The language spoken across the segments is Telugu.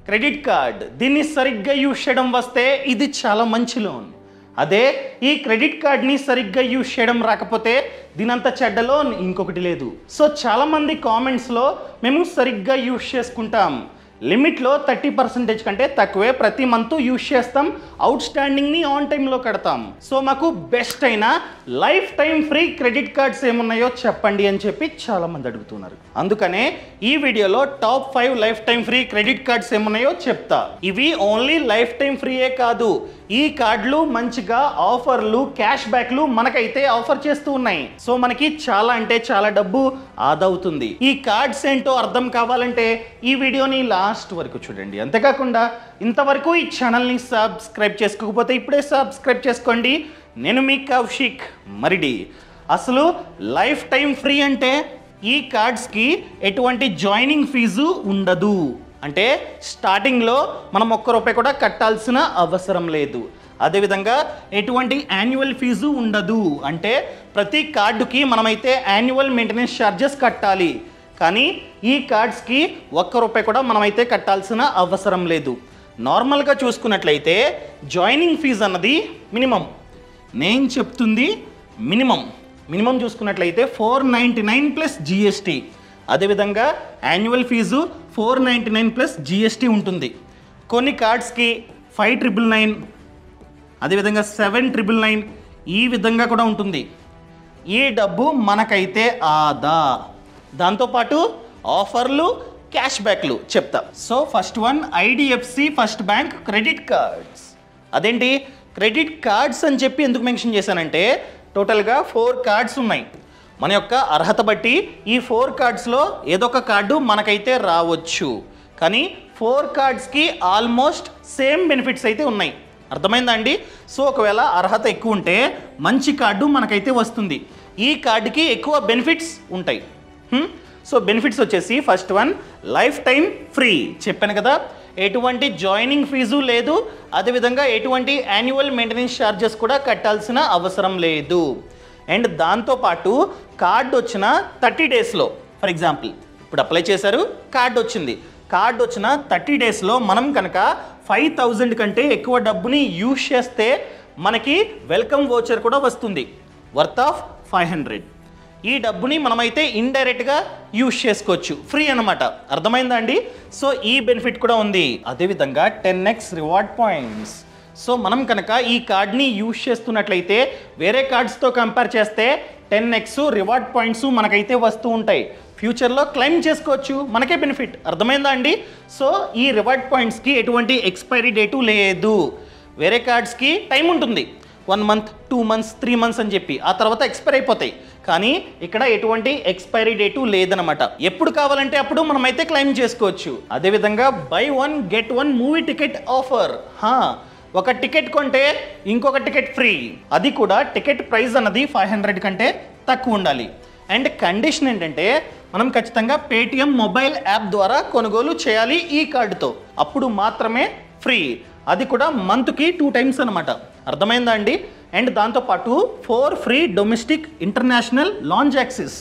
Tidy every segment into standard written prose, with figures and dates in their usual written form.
క్రెడిట్ కార్డ్ దీన్ని సరిగ్గా యూజ్ చేయడం వస్తే ఇది చాలా మంచి లోన్. అదే ఈ క్రెడిట్ కార్డ్ని సరిగ్గా యూజ్ చేయడం రాకపోతే దీనంత చెడ్డ లోన్ ఇంకొకటి లేదు. సో చాలామంది కామెంట్స్లో మేము సరిగ్గా యూజ్ చేసుకుంటాం, లిమిట్లో 30% కంటే తక్కువే ప్రతి మంత్ యూజ్ చేస్తాం, అవుట్ స్టాండింగ్ని ఆన్ టైంలో కడతాం, సో మాకు బెస్ట్ అయిన life time free credit cards ఏమున్నాయో చెప్పండి అని చెప్పి చాలామంది అడుగుతున్నారు. అందుకనే ఈ వీడియోలో top 5 life time free credit cards ఏమున్నాయో చెప్తా. ఇవి ఓన్లీ లైఫ్ టైం ఫ్రీయే కాదు, ఈ కార్డులు మంచిగా ఆఫర్లు క్యాష్ బ్యాక్లు మనకైతే ఆఫర్ చేస్తూ ఉన్నాయి. సో మనకి చాలా అంటే చాలా డబ్బు ఆదా అవుతుంది. ఈ కార్డ్స్ ఏంటో అర్థం కావాలంటే ఈ వీడియోని లాస్ట్ వరకు చూడండి. అంతేకాకుండా ఇంతవరకు ఈ ఛానల్ని సబ్స్క్రైబ్ చేసుకోకపోతే ఇప్పుడే సబ్స్క్రైబ్ చేసుకోండి. నేను మీ కౌశిక్ మరిడి. అసలు లైఫ్ టైం ఫ్రీ అంటే ఈ కార్డ్స్కి ఎటువంటి జాయినింగ్ ఫీజు ఉండదు. అంటే స్టార్టింగ్లో మనం ₹1 కూడా కట్టాల్సిన అవసరం లేదు. అదేవిధంగా ఎటువంటి యాన్యువల్ ఫీజు ఉండదు. అంటే ప్రతి కార్డుకి మనమైతే యాన్యువల్ మెయింటెనెన్స్ ఛార్జెస్ కట్టాలి. కానీ ఈ కార్డ్స్కి ₹1 కూడా మనమైతే కట్టాల్సిన అవసరం లేదు. నార్మల్గా చూసుకున్నట్లయితే జాయినింగ్ ఫీజు అన్నది మినిమం, నేను చెప్తుంది మినిమం చూసుకున్నట్లయితే 499 ప్లస్ GST. అదేవిధంగా యాన్యువల్ ఫీజు 499 ప్లస్ GST ఉంటుంది. కొన్ని కార్డ్స్కి 5,999, అదేవిధంగా 7,999 ఈ విధంగా కూడా ఉంటుంది. ఈ డబ్బు మనకైతే ఆదా. దాంతోపాటు ఆఫర్లు క్యాష్ బ్యాక్లు చెప్తా. So first one IDFC first bank credit cards. అదేంటి క్రెడిట్ కార్డ్స్ అని చెప్పి ఎందుకు మెన్షన్ చేశానంటే టోటల్గా 4 కార్డ్స్ ఉన్నాయి. మన యొక్క అర్హత బట్టి ఈ 4 కార్డ్స్లో ఏదో ఒక కార్డు మనకైతే రావచ్చు. కానీ 4 కార్డ్స్కి ఆల్మోస్ట్ సేమ్ బెనిఫిట్స్ అయితే ఉన్నాయి. అర్థమైందా అండి? సో ఒకవేళ అర్హత ఎక్కువ ఉంటే మంచి కార్డు మనకైతే వస్తుంది. ఈ కార్డుకి ఎక్కువ బెనిఫిట్స్ ఉంటాయి. సో బెనిఫిట్స్ వచ్చేసి first one life time free చెప్పాను కదా, ఎటువంటి జాయినింగ్ ఫీజు లేదు. అదేవిధంగా ఎటువంటి యాన్యువల్ మెయింటెనెన్స్ ఛార్జెస్ కూడా కట్టాల్సిన అవసరం లేదు. అండ్ దాంతోపాటు కార్డు వచ్చిన 30 డేస్లో, ఫర్ ఎగ్జాంపుల్ ఇప్పుడు అప్లై చేశారు, కార్డు వచ్చింది, కార్డు వచ్చిన 30 డేస్లో మనం కనుక 5,000 కంటే ఎక్కువ డబ్బుని యూజ్ చేస్తే మనకి వెల్కమ్ వోచర్ కూడా వస్తుంది వర్త్ ఆఫ్ 500. ఈ డబ్బుని మనమైతే ఇండైరెక్ట్గా యూజ్ చేసుకోవచ్చు, ఫ్రీ అనమాట. అర్థమైందా అండి? సో ఈ బెనిఫిట్ కూడా ఉంది. అదేవిధంగా 10x రివార్డ్ పాయింట్స్. సో మనం కనుక ఈ కార్డ్ని యూజ్ చేస్తున్నట్లయితే వేరే కార్డ్స్తో కంపేర్ చేస్తే 10x రివార్డ్ పాయింట్స్ మనకైతే వస్తూ ఉంటాయి. ఫ్యూచర్లో క్లెయిమ్ చేసుకోవచ్చు, మనకే బెనిఫిట్. అర్థమైందా అండి? సో ఈ రివార్డ్ పాయింట్స్కి ఎటువంటి ఎక్స్పైరీ డేటు లేదు. వేరే కార్డ్స్కి టైం ఉంటుంది, 1 మంత్ 2 మంత్స్ 3 మంత్స్ అని చెప్పి, ఆ తర్వాత ఎక్స్పైర్ అయిపోతాయి. కానీ ఇక్కడ ఎటువంటి ఎక్స్పైరీ డేటు లేదనమాట. ఎప్పుడు కావాలంటే అప్పుడు మనమైతే క్లెయిమ్ చేసుకోవచ్చు. అదేవిధంగా by 1 get 1 movie ticket offer. ఒక టికెట్ కొంటే ఇంకొక టికెట్ ఫ్రీ. అది కూడా టికెట్ ప్రైస్ అన్నది 500 కంటే తక్కువ ఉండాలి. అండ్ కండిషన్ ఏంటంటే మనం ఖచ్చితంగా పేటిఎం మొబైల్ యాప్ ద్వారా కొనుగోలు చేయాలి ఈ కార్డుతో, అప్పుడు మాత్రమే ఫ్రీ. అది కూడా మంత్కి 2 టైమ్స్ అనమాట. అర్థమైందా అండి? అండ్ దాంతోపాటు 4 free domestic international lounge access.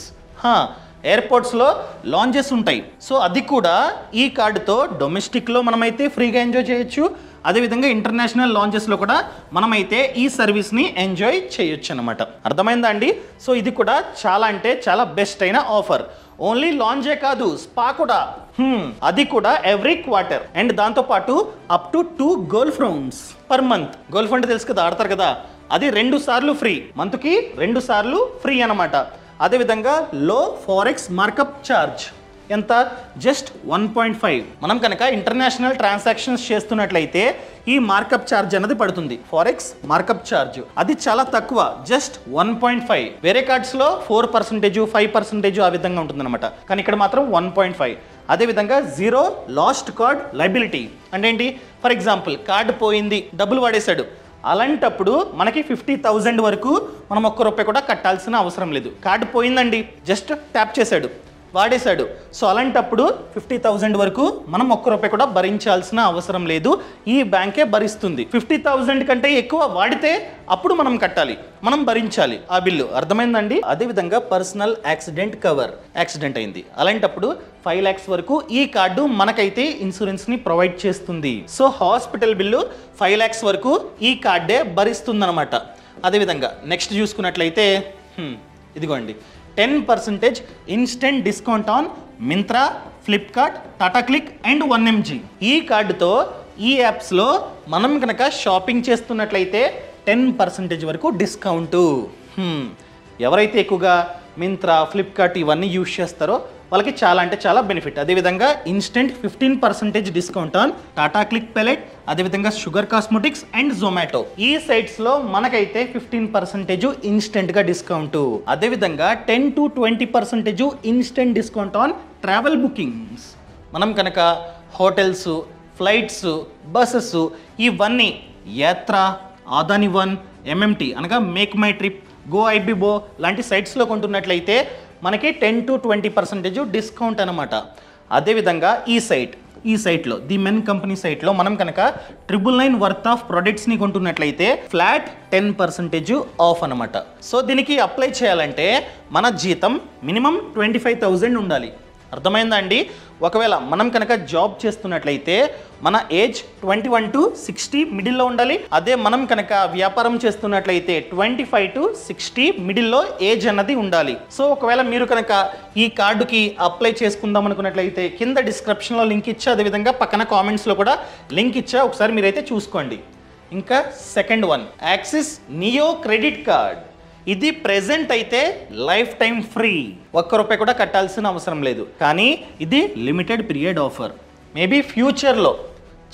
ఎయిర్పోర్ట్స్లో లాంజెస్ ఉంటాయి. సో అది కూడా ఈ కార్డుతో డొమెస్టిక్లో మనమైతే ఫ్రీగా ఎంజాయ్ చేయొచ్చు. అదేవిధంగా ఇంటర్నేషనల్ లాంజెస్లో కూడా మనమైతే ఈ సర్వీస్ని ఎంజాయ్ చేయొచ్చు అనమాట. అర్థమైందా అండి? సో ఇది కూడా చాలా అంటే చాలా బెస్ట్ అయిన ఆఫర్. ఓన్లీ లాంజే కాదు, స్పా కూడా, అది కూడా ఎవ్రీ క్వార్టర్. అండ్ దాంతోపాటు up to 2 golf rounds per month. Golf అంటే తెలుసు కదా, ఆడతారు కదా, అది 2 సార్లు ఫ్రీ, మంత్కి 2 సార్లు ఫ్రీ అనమాట. అదేవిధంగా లో ఫారెక్స్ మార్కప్ ఛార్జ్ ఎంత? జస్ట్ 1.5. మనం కనుక ఇంటర్నేషనల్ ట్రాన్సాక్షన్స్ చేస్తున్నట్లయితే ఈ మార్కప్ ఛార్జ్ అనేది పడుతుంది, ఫారెక్స్ మార్కప్ ఛార్జ్. అది చాలా తక్కువ, జస్ట్ 1.5. వేరే కార్డ్స్లో 4%, 5% ఆ విధంగా ఉంటుందన్నమాట. కానీ ఇక్కడ మాత్రం 1.5. అదేవిధంగా జీరో లాస్ట్ కార్డ్ లైబిలిటీ అంటే ఏంటి? ఫర్ ఎగ్జాంపుల్ కార్డు పోయింది, డబ్బులు వాడేశాడు, అలాంటప్పుడు మనకి 50,000 వరకు మనం ₹1 కూడా కట్టాల్సిన అవసరం లేదు. కార్డు పోయిందండి, జస్ట్ ట్యాప్ చేశాడు, వాడేశాడు. సో అలాంటప్పుడు 50,000 వరకు మనం ₹1 కూడా భరించాల్సిన అవసరం లేదు, ఈ బ్యాంకే భరిస్తుంది. 50,000 కంటే ఎక్కువ వాడితే అప్పుడు మనం కట్టాలి, మనం భరించాలి ఆ బిల్లు. అర్థమైందండి? అదేవిధంగా పర్సనల్ యాక్సిడెంట్ కవర్, యాక్సిడెంట్ అయింది, అలాంటప్పుడు 5 lakhs వరకు ఈ కార్డు మనకైతే ఇన్సూరెన్స్ని ప్రొవైడ్ చేస్తుంది. సో హాస్పిటల్ బిల్లు 5 lakhs వరకు ఈ కార్డే భరిస్తుందన్నమాట. అదేవిధంగా నెక్స్ట్ చూసుకున్నట్లయితే ఇదిగోండి 10% instant discount on Myntra, Flipkart, Tata click and 1mg. ఈ కార్డుతో ఈ యాప్స్లో మనం కనుక షాపింగ్ చేస్తున్నట్లయితే 10% వరకు డిస్కౌంటు. ఎవరైతే ఎక్కువగా మింత్రా, ఫ్లిప్కార్ట్ ఇవన్నీ యూజ్ చేస్తారో వాళ్ళకి చాలా అంటే చాలా బెనిఫిట్. అదేవిధంగా instant 15% discount on Tata click pellet, అదేవిధంగా షుగర్ కాస్మెటిక్స్ అండ్ జొమాటో. ఈ సైట్స్లో మనకైతే 15% ఇన్స్టెంట్గా డిస్కౌంట్. అదేవిధంగా 10 to 20% instant discount on travel bookings. మనం కనుక హోటల్స్, ఫ్లైట్స్, బస్సెస్ ఇవన్నీ యాత్ర, ఆదాని వన్, MMT అనగా make my trip, go Ibibo లాంటి సైట్స్లో కొంటున్నట్లయితే మనకి 10 to 20% డిస్కౌంట్ అనమాట. అదేవిధంగా ఈ సైట్లో ది మెన్ కంపెనీ సైట్లో మనం కనుక 999 వర్త్ ఆఫ్ ప్రొడక్ట్స్ని కొంటున్నట్లయితే ఫ్లాట్ 10% ఆఫ్ అనమాట. సో దీనికి అప్లై చేయాలంటే మన జీతం మినిమం 25,000 ఉండాలి. అర్థమైందా అండి? ఒకవేళ మనం కనుక జాబ్ చేస్తున్నట్లయితే మన ఏజ్ 21 to 60 మిడిల్లో ఉండాలి. అదే మనం కనుక వ్యాపారం చేస్తున్నట్లయితే 25 to 60 మిడిల్లో ఏజ్ అన్నది ఉండాలి. సో ఒకవేళ మీరు కనుక ఈ కార్డుకి అప్లై చేసుకుందాం అనుకున్నట్లయితే కింద డిస్క్రిప్షన్లో లింక్ ఇచ్చా, అదేవిధంగా పక్కన కామెంట్స్లో కూడా లింక్ ఇచ్చా, ఒకసారి మీరైతే చూసుకోండి. ఇంకా second one axis neo credit card. ఇది ప్రెజెంట్ అయితే లైఫ్ టైం ఫ్రీ, ₹1 కూడా కట్టాల్సిన అవసరం లేదు. కానీ ఇది లిమిటెడ్ పీరియడ్ ఆఫర్, మేబీ ఫ్యూచర్లో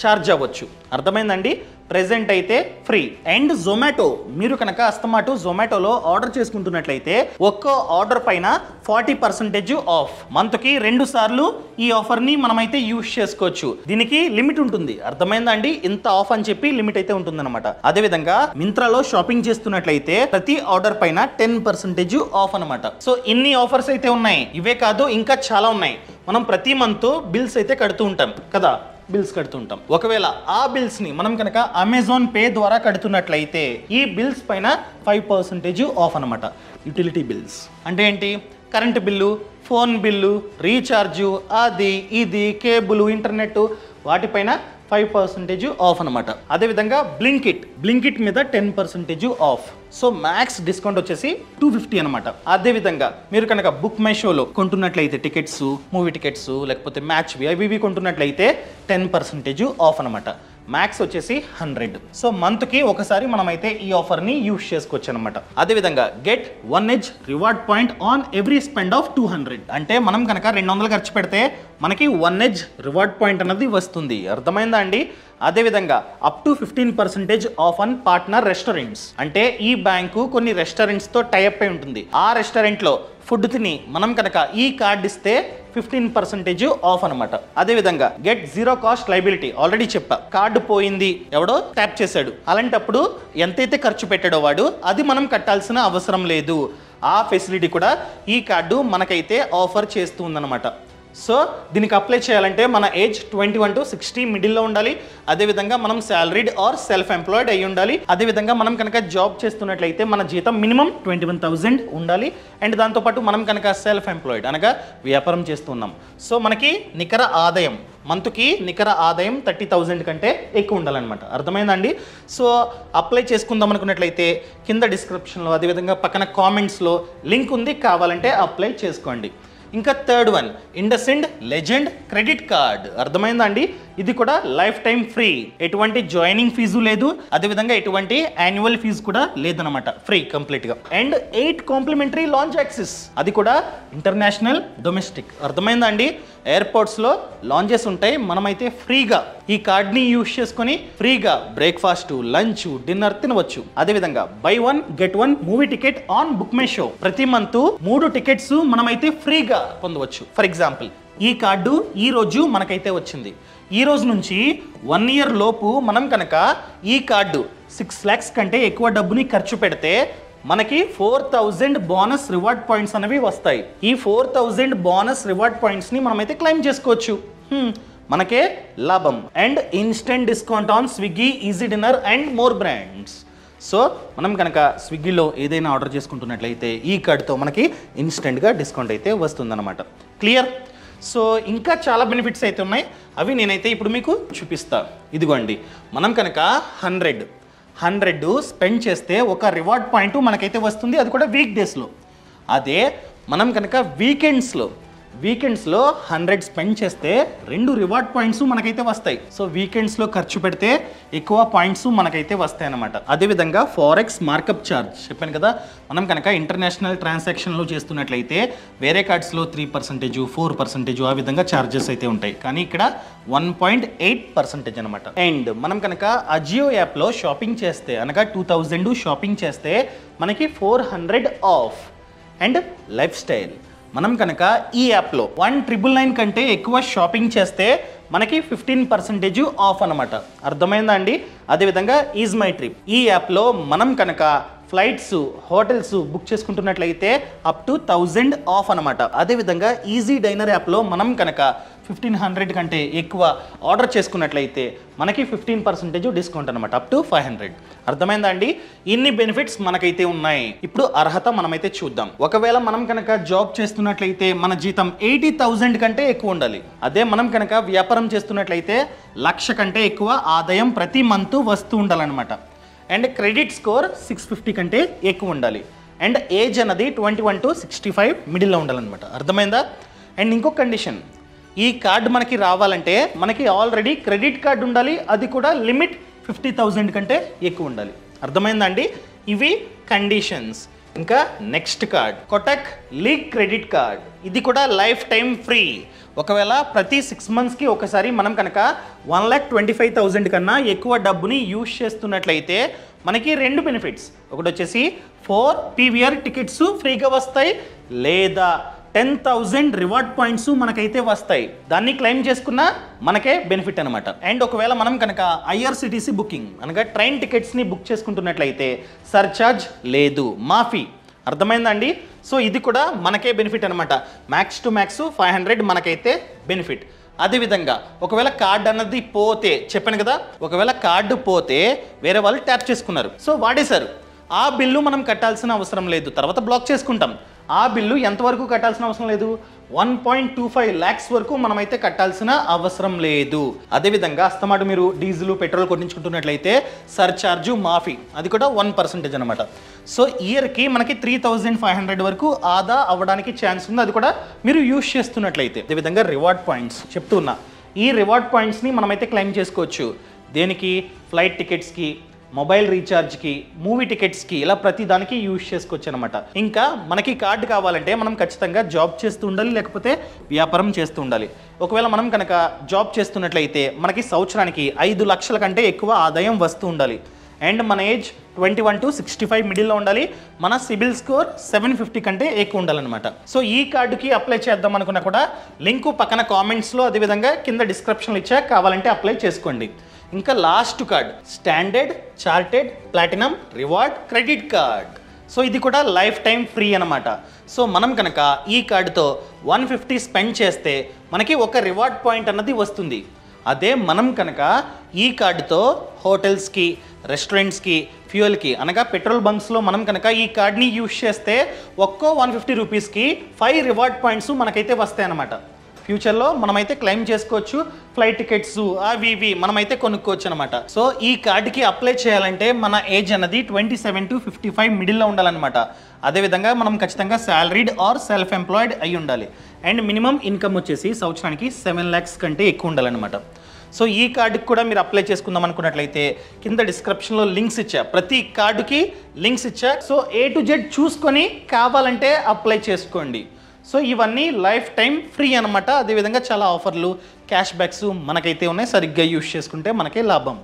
ఛార్జ్ అవ్వచ్చు. అర్థమైందండి? ప్రెజెంట్ అయితే ఫ్రీ. అండ్ జొమాటో, మీరు కనుక అస్తమాటు జొమాటోలో ఆర్డర్ చేసుకుంటున్నట్లయితే ఒక్కో ఆర్డర్ పైన 40% ఆఫ్. మంత్కి 2 సార్లు ఈ ఆఫర్ని మనమైతే యూజ్ చేసుకోవచ్చు. దీనికి లిమిట్ ఉంటుంది. అర్థమైందా అండి? ఇంత ఆఫ్ అని చెప్పి లిమిట్ అయితే ఉంటుందన్నమాట. అదేవిధంగా మింత్రాలో షాపింగ్ చేస్తున్నట్లయితే ప్రతి ఆర్డర్ పైన 10% ఆఫ్ అనమాట. సో ఇన్ని ఆఫర్స్ అయితే ఉన్నాయి. ఇవే కాదు, ఇంకా చాలా ఉన్నాయి. మనం ప్రతి మంత్ బిల్స్ అయితే కడుతూ ఉంటాం కదా, బిల్స్ కడుతుంటాం. ఒకవేళ ఆ బిల్స్ని మనం కనుక అమెజాన్ పే ద్వారా కడుతున్నట్లయితే ఈ బిల్స్ పైన 5% ఆఫ్ అనమాట. యూటిలిటీ బిల్స్ అంటే ఏంటి? Current bill, phone bill, recharge, అది ఇది కేబుల్, ఇంటర్నెట్, వాటిపైన 5% ఆఫ్ అనమాట. అదేవిధంగా బ్లింకిట్ మీద 10% ఆఫ్. సో మ్యాక్స్ డిస్కౌంట్ వచ్చేసి 250 అనమాట. అదేవిధంగా మీరు కనుక బుక్ మై షోలో కొంటున్నట్లయితే టికెట్స్, మూవీ టికెట్స్, లేకపోతే మ్యాచ్వి అవి కొంటున్నట్లయితే 10% ఆఫ్ అనమాట. మ్యాక్స్ వచ్చేసి 100. సో మంత్కి ఒకసారి మనమైతే ఈ ఆఫర్ని యూజ్ చేసుకోవచ్చు అనమాట. అదేవిధంగా get 1 reward point on every spend of 200. అంటే మనం కనుక 200 ఖర్చు పెడితే మనకి 1 రివార్డ్ పాయింట్ అనేది వస్తుంది. అర్థమైందా అండి? అదేవిధంగా up to 15% of on partner restaurants. అంటే ఈ బ్యాంకు కొన్ని రెస్టారెంట్స్తో టైఅప్ అయి ఉంటుంది. ఆ రెస్టారెంట్లో ఫుడ్ తిని మనం కనుక ఈ కార్డ్ ఇస్తే 15% ఆఫ్ అనమాట. అదేవిధంగా గెట్ 0 కాస్ట్ లైబిలిటీ. ఆల్రెడీ చెప్పా, కార్డు పోయింది, ఎవడో ట్యాప్ చేశాడు, అలాంటప్పుడు ఎంతైతే ఖర్చు పెట్టాడో వాడు అది మనం కట్టాల్సిన అవసరం లేదు. ఆ ఫెసిలిటీ కూడా ఈ కార్డు మనకైతే ఆఫర్ చేస్తూ ఉందన్నమాట. సో దీనికి అప్లై చేయాలంటే మన ఏజ్ 21 to 60 మిడిల్లో ఉండాలి. అదేవిధంగా మనం సాలరీడ్ ఆర్ సెల్ఫ్ ఎంప్లాయిడ్ అయి ఉండాలి. అదేవిధంగా మనం కనుక జాబ్ చేస్తున్నట్లయితే మన జీతం మినిమం 21,000 ఉండాలి. అండ్ దాంతోపాటు మనం కనుక సెల్ఫ్ ఎంప్లాయిడ్ అనగా వ్యాపారం చేస్తున్నాం. సో మనకి నికర ఆదాయం మంత్కి నికర ఆదాయం 30,000 కంటే ఎక్కువ ఉండాలన్నమాట. అర్థమైందండి? సో అప్లై చేసుకుందాం అనుకున్నట్లయితే కింద డిస్క్రిప్షన్లో, అదేవిధంగా పక్కన కామెంట్స్లో లింక్ ఉంది, కావాలంటే అప్లై చేసుకోండి. ఇంకా third one IndusInd legend credit card. అర్థమైందా అండి? ఇది కూడా లైఫ్ టైం ఫ్రీ, ఎటువంటి జాయినింగ్ ఫీజు లేదు, అదేవిధంగా ఎటువంటి యాన్యువల్ ఫీజు కూడా లేదనమాట, ఫ్రీ కంప్లీట్గా. అండ్ 8 కాంప్లిమెంటరీ లాంచ్ యాక్సెస్, అది కూడా ఇంటర్నేషనల్, డొమెస్టిక్. అర్థమైందా అండి? ఎయిర్పోర్ట్స్లో లాంచెస్ ఉంటాయి, మనమైతే ఫ్రీగా ఈ కార్డ్ని యూజ్ చేసుకొని ఫ్రీగా బ్రేక్ఫాస్ట్, లంచ్, డిన్నర్ తినవచ్చు. అదేవిధంగా by 1 get 1 movie ticket on book my show. ప్రతి మంత్ 3 టికెట్స్ మనమైతే ఫ్రీగా పొందవచ్చు. ఫర్ ఎగ్జాంపుల్ ఈ కార్డు ఈ రోజు మనకైతే వచ్చింది. ఈ రోజు నుంచి 1 year లోపు మనం కనుక ఈ కార్డు 6 lakhs కంటే ఎక్కువ డబ్బుని ఖర్చు పెడితే మనకి 4000 బోనస్ రివార్డ్ పాయింట్స్ అనేవి వస్తాయి. ఈ 4000 బోనస్ రివార్డ్ పాయింట్స్ని మనమైతే క్లెయిమ్ చేసుకోవచ్చు. మనకే లాభం. And instant discount on Swiggy, easy dinner and more brands. So మనం కనుక స్విగ్గీలో ఏదైనా ఆర్డర్ చేసుకుంటున్నట్లయితే ఈ కార్డ్తో మనకి ఇన్స్టెంట్గా డిస్కౌంట్ అయితే వస్తుందన్నమాట. క్లియర్? సో ఇంకా చాలా బెనిఫిట్స్ అయితే ఉన్నాయి, అవి నేనైతే ఇప్పుడు మీకు చూపిస్తా. ఇదిగోండి, మనం కనుక 100 స్పెండ్ చేస్తే ఒక రివార్డ్ పాయింట్ మనకైతే వస్తుంది, అది కూడా వీక్ డేస్లో. అదే మనం కనుక వీకెండ్స్లో 100 స్పెండ్ చేస్తే 2 రివార్డ్ పాయింట్స్ మనకైతే వస్తాయి. సో వీకెండ్స్లో ఖర్చు పెడితే ఎక్కువ పాయింట్స్ మనకైతే వస్తాయి అన్నమాట. అదేవిధంగా ఫారెక్స్ మార్కప్ ఛార్జ్ చెప్పాను కదా, మనం కనుక ఇంటర్నేషనల్ ట్రాన్సాక్షన్లు చేస్తున్నట్లయితే వేరే కార్డ్స్లో 3%, 4% ఆ విధంగా ఛార్జెస్ అయితే ఉంటాయి, కానీ ఇక్కడ 1.8% అనమాట. అండ్ మనం కనుక అజియో యాప్లో షాపింగ్ చేస్తే అనగా 2000 షాపింగ్ చేస్తే మనకి 400 ఆఫ్. అండ్ లైఫ్ స్టైల్ మనం కనుక ఈ యాప్లో 1,999 కంటే ఎక్కువ షాపింగ్ చేస్తే మనకి 15% ఆఫ్ అనమాట. అర్థమైందా అండి? అదేవిధంగా ఈజ్ మై ట్రిప్ ఈ యాప్లో మనం కనుక ఫ్లైట్స్, హోటల్స్ బుక్ చేసుకుంటున్నట్లయితే అప్ టు 1000 ఆఫ్ అనమాట. అదేవిధంగా ఈజీ డైనర్ యాప్లో మనం కనుక 1500 కంటే ఎక్కువ ఆర్డర్ చేసుకున్నట్లయితే మనకి 15% డిస్కౌంట్ అనమాట, అప్ టు 500. అర్థమైందా అండి? ఇన్ని బెనిఫిట్స్ మనకైతే ఉన్నాయి. ఇప్పుడు అర్హత మనమైతే చూద్దాం. ఒకవేళ మనం కనుక జాబ్ చేస్తున్నట్లయితే మన జీతం 80,000 కంటే ఎక్కువ ఉండాలి. అదే మనం కనుక వ్యాపారం చేస్తున్నట్లయితే 1,00,000 కంటే ఎక్కువ ఆదాయం ప్రతి మంత్ వస్తూ ఉండాలన్నమాట. అండ్ క్రెడిట్ స్కోర్ 650 కంటే ఎక్కువ ఉండాలి. అండ్ ఏజ్ అన్నది 21 to 65 మిడిల్లో ఉండాలన్నమాట. అర్థమైందా? అండ్ ఇంకొక కండిషన్, ఈ కార్డు మనకి రావాలంటే మనకి ఆల్రెడీ క్రెడిట్ కార్డు ఉండాలి, అది కూడా లిమిట్ 50,000 కంటే ఎక్కువ ఉండాలి. అర్థమైందా అండి? ఇవి కండిషన్స్. ఇంకా next card Kotak league credit card, ఇది కూడా లైఫ్ టైం ఫ్రీ. ఒకవేళ ప్రతి 6 monthsకి ఒకసారి మనం కనుక 1,25,000 కన్నా ఎక్కువ డబ్బుని యూజ్ చేస్తున్నట్లయితే మనకి 2 బెనిఫిట్స్. ఒకటి వచ్చేసి 4 PVR టికెట్స్ ఫ్రీగా వస్తాయి, లేదా 10,000 రివార్డ్ పాయింట్స్ మనకైతే వస్తాయి. దాన్ని క్లెయిమ్ చేసుకున్న మనకే బెనిఫిట్ అనమాట. అండ్ ఒకవేళ మనం కనుక IRCTC బుకింగ్ అనగా ట్రైన్ టికెట్స్ని బుక్ చేసుకుంటున్నట్లయితే సర్చార్జ్ లేదు, మాఫీ. అర్థమైందా అండి? సో ఇది కూడా మనకే బెనిఫిట్ అనమాట. మ్యాక్స్ టు మ్యాక్స్ 500 మనకైతే బెనిఫిట్. అదేవిధంగా ఒకవేళ కార్డ్ అన్నది పోతే, చెప్పాను కదా, ఒకవేళ కార్డు పోతే వేరే వాళ్ళు ట్యాప్ చేసుకున్నారు, సో వాడేశారు, ఆ బిల్లు మనం కట్టాల్సిన అవసరం లేదు, తర్వాత బ్లాక్ చేసుకుంటాం. ఆ బిల్లు ఎంతవరకు కట్టాల్సిన అవసరం లేదు? 1.25 lakhs వరకు మనమైతే కట్టాల్సిన అవసరం లేదు. అదేవిధంగా అస్తమాటు మీరు డీజిల్, పెట్రోల్ కొట్టించుకుంటున్నట్లయితే సర్చార్జు మాఫీ, అది కూడా 1% అనమాట. సో ఇయర్కి మనకి 3,500 వరకు ఆదా అవ్వడానికి ఛాన్స్ ఉంది, అది కూడా మీరు యూజ్ చేస్తున్నట్లయితే. అదేవిధంగా రివార్డ్ పాయింట్స్ చెప్తున్నా, ఈ రివార్డ్ పాయింట్స్ని మనమైతే క్లెయిమ్ చేసుకోవచ్చు. దేనికి? ఫ్లైట్ టికెట్స్కి, మొబైల్ రీఛార్జ్కి, మూవీ టికెట్స్కి, ఇలా ప్రతి దానికి యూజ్ చేసుకోవచ్చు అనమాట. ఇంకా మనకి కార్డు కావాలంటే మనం ఖచ్చితంగా జాబ్ చేస్తూ ఉండాలి, లేకపోతే వ్యాపారం చేస్తూ ఉండాలి. ఒకవేళ మనం కనుక జాబ్ చేస్తున్నట్లయితే మనకి సంవత్సరానికి 5 లక్షల కంటే ఎక్కువ ఆదాయం వస్తూ ఉండాలి. అండ్ మన ఏజ్ 21 to 65 మిడిల్లో ఉండాలి. మన సిబిల్ స్కోర్ 750 కంటే ఎక్కువ ఉండాలన్నమాట. సో ఈ కార్డుకి అప్లై చేద్దాం అనుకున్నా కూడా లింకు పక్కన కామెంట్స్లో, అదేవిధంగా కింద డిస్క్రిప్షన్లో ఇచ్చా, కావాలంటే అప్లై చేసుకోండి. ఇంకా last card standard chartered platinum reward credit card. So ఇది కూడా లైఫ్ టైం ఫ్రీ అనమాట. సో మనం కనుక ఈ కార్డుతో 150 స్పెండ్ చేస్తే మనకి ఒక రివార్డ్ పాయింట్ అన్నది వస్తుంది. అదే మనం కనుక ఈ కార్డుతో హోటల్స్కి, రెస్టారెంట్స్కి, ఫ్యూయల్కి అనగా పెట్రోల్ బంక్స్లో మనం కనుక ఈ కార్డ్ని యూజ్ చేస్తే ఒక్కో 150 రూపీస్కి 5 రివార్డ్ పాయింట్స్ మనకైతే వస్తాయి అన్నమాట. ఫ్యూచర్లో మనమైతే క్లెయిమ్ చేసుకోవచ్చు. ఫ్లైట్ టికెట్స్ అవి ఇవి మనమైతే కొనుక్కోవచ్చు అనమాట. సో ఈ కార్డుకి అప్లై చేయాలంటే మన ఏజ్ అన్నది 27 to 55 మిడిల్లో ఉండాలన్నమాట. అదేవిధంగా మనం ఖచ్చితంగా శాలరీడ్ ఆర్ సెల్ఫ్ ఎంప్లాయిడ్ అయి ఉండాలి. అండ్ మినిమం ఇన్కమ్ వచ్చేసి సంవత్సరానికి 7 lakhs కంటే ఎక్కువ ఉండాలన్నమాట. సో ఈ కార్డుకి కూడా మీరు అప్లై చేసుకుందాం అనుకున్నట్లయితే కింద డిస్క్రిప్షన్లో లింక్స్ ఇచ్చా, ప్రతి కార్డుకి లింక్స్ ఇచ్చా. సో A to Z చూసుకొని కావాలంటే అప్లై చేసుకోండి. సో ఇవన్నీ లైఫ్ టైం ఫ్రీ అనమాట. అదేవిధంగా చాలా ఆఫర్లు, క్యాష్ బ్యాక్స్ మనకైతే ఉన్నాయి, సరిగ్గా యూజ్ చేసుకుంటే మనకే లాభం.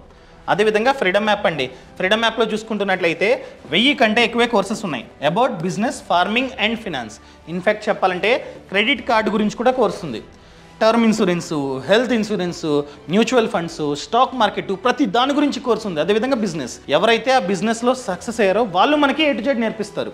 అదేవిధంగా ఫ్రీడమ్ యాప్ అండి, ఫ్రీడమ్ యాప్లో చూసుకుంటున్నట్లయితే 1000 కంటే ఎక్కువే కోర్సెస్ ఉన్నాయి. About business, farming and finance. In fact చెప్పాలంటే క్రెడిట్ కార్డు గురించి కూడా కోర్స్ ఉంది. Term insurance, health insurance, mutual funds, stock market, ప్రతి దాని గురించి కోర్సు ఉంది. అదేవిధంగా బిజినెస్, ఎవరైతే ఆ బిజినెస్లో సక్సెస్ అయ్యారో వాళ్ళు మనకి A to Z నేర్పిస్తారు.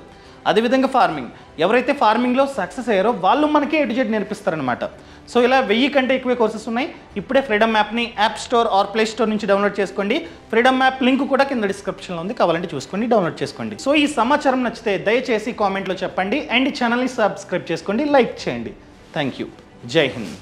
అదేవిధంగా ఫార్మింగ్, ఎవరైతే ఫార్మింగ్లో సక్సెస్ అయ్యారో వాళ్ళు మనకి A to Z నేర్పిస్తారనమాట. సో ఇలా 1000 కంటే ఎక్కువ కోర్సెస్ ఉన్నాయి. ఇప్పుడే ఫ్రీడమ్ యాప్ని app store or play store నుంచి డౌన్లోడ్ చేసుకోండి. ఫ్రీడమ్ యాప్ లింక్ కూడా కింద డిస్క్రిప్షన్లో ఉంది, కావాలంటే చూసుకోండి, డౌన్లోడ్ చేసుకోండి. సో ఈ సమాచారం నచ్చితే దయచేసి కామెంట్లో చెప్పండి అండ్ ఛానల్ని సబ్స్క్రైబ్ చేసుకోండి, లైక్ చేయండి. Thank you. జై హింద్.